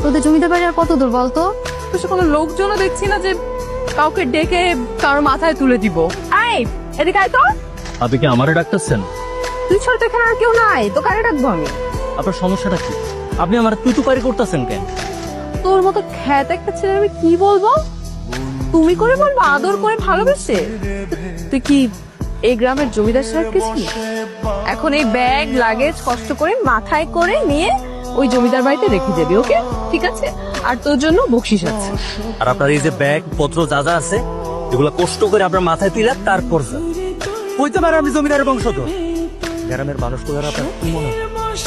তোদের জমিদার বাড়ি আর কত দূর বলতো? কোনো লোকজনও দেখছি না যে কাউকে ডেকে কারো মাথায় তুলে দিব। এই এদিকে আয় তো। আপনি কি আমারে ডাকতেছেন? তুই ছাড়া তো এখানে আর কেউ নাই, তো কারে ডাকবো আমি? আপনার সমস্যাটা কি? আপনি আমার তুতুকারি করতেছেন কেন? তোর মতো খ্যাত একটা ছেলে আমি কি বলবো? তুমি করে বলবো, আদর করে ভালোবেসে? তুই কি এই গ্রামের জমিদার সাহেবকে চিনিস? এখন এই ব্যাগ লাগেজ কষ্ট করে মাথায় করে নিয়ে ওই জমিদার বাড়িতে রেখে যাবি, ওকে? ঠিক আছে? আর তোর জন্য বকশিস আছে। আর আপনার এই যে ব্যাগ পত্র যা যা আছে এগুলা কষ্ট করে আপনার মাথায় তুলে তারপর হইতে পারে আপনি জমিদারের বংশধর। গ্রামের মানুষগুলো আপনার কি মনে হয়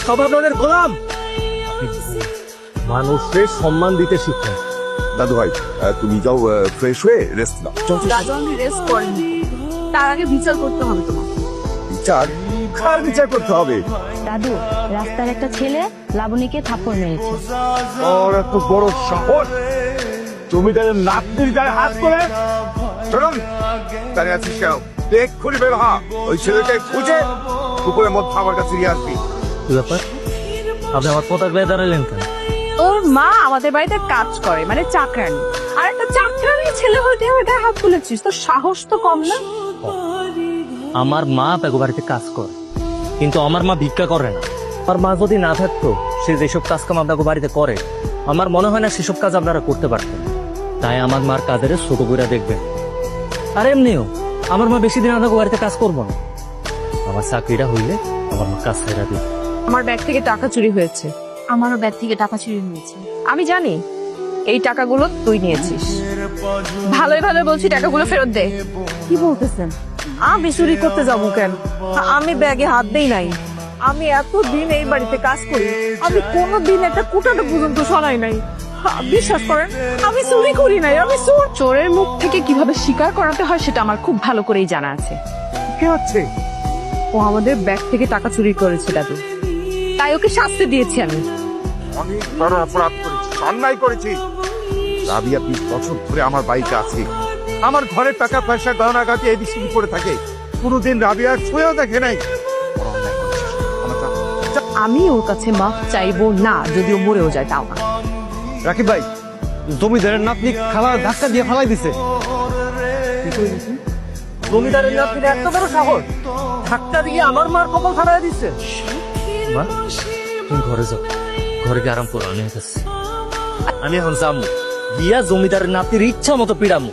সব আপনাদের গোলাম? মানুষের সম্মান দিতে শিখেন। দাদু ভাই তুমি যাও ফ্রেশ হয়ে রেস্ট নাও। দাদু আমি রেস্ট করিনি, তার আগে বিচার করতে হবে তোমার। বিচার? কার বিচার করতে হবে? দাদু, রাস্তার একটা ছেলে লাবণীকে থাপ্পড় মেরেছে। ওর এত বড় সাহস, জমিদারের নাতনির গায়ে হাত করে! চলুন, দাঁড়িয়ে আছিস কেন? এক্ষুনি বের হ, ওই ছেলেকে খুঁজে পুকুরের মধ্যে আমার কাছে নিয়ে আসবি। কি ব্যাপার? আপনি আমার পতাক গায়ে দাঁড়ালেন কেন? ওর মা আমাদের বাড়িতে কাজ করে, মানে চাকরানি। আর একটা চাকরানি ছেলে হইতে আমার গায়ে হাত তুলেছিস, তোর সাহস তো কম না? আমার মা পেগো বাড়িতে কাজ করে, কিন্তু আমার মা ভিক্ষা করে না। আমার মা যদি না থাকতো, সে যেসব কাজ কাম আপনাকে বাড়িতে করে, আমার মনে হয় না সেসব কাজ আপনারা করতে পারতেন। তাই আমার মার কাজের ছোট করে দেখবেন। আর এমনিও আমার মা বেশি দিন আপনাকে বাড়িতে কাজ করবো না। আমার চাকরিটা হইলে আমার মা কাজ ছেড়ে দিবে। আমার ব্যাগ থেকে টাকা চুরি হয়েছে। আমারও ব্যাগ থেকে টাকা চুরি হয়েছে। আমি জানি এই টাকাগুলো তুই নিয়েছিস। ভালোই ভালো বলছি, টাকাগুলো ফেরত দে। কি বলতেছেন? আমি চুরি করতে যাবো কেন? আমি ব্যাগে হাত দেই নাই। আমি এতদিন এই বাড়িতে কাজ করি, আমি কোনোদিন একটা কুটাটা পর্যন্ত সরাই নাই। বিশ্বাস করেন, আমি চুরি করি নাই। আমি চোরের মুখ থেকে কিভাবে স্বীকার করাতে হয় সেটা আমার খুব ভালো করেই জানা আছে। কি হচ্ছে? ও আমাদের ব্যাগ থেকে টাকা চুরি করেছে দাদু, তাই ওকে শাস্তি দিয়েছি আমি। আমি বড় অপরাধ করেছি, অন্যায় করেছি। রাবিয়া 20 বছর ধরে আমার বাড়িতে আছে। আমার ঘরের টাকা পয়সা গহনা গাটি এই বিক্রি করে থাকে। কোনোদিন রাবিয়া ছুঁয়েও দেখে নাই। বড় অন্যায় করেছিস। আমি ওর কাছে মাফ চাইবো না, যদিও মরেও যায় তাও না। রাকিব ভাই, জমিদারের নাতনি খাবার ধাক্কা দিয়ে ফালাই দিছে। জমিদারের নাতনি এত বড় সাহস, ধাক্কা দিয়ে আমার মার কপাল ফাটাই দিচ্ছে। মা, তুমি ঘরে যাও, ঘরে গিয়ে আরাম করো। আমি এখন যাবো গিয়া জমিদারের নাতির ইচ্ছা মতো পিড়ামু।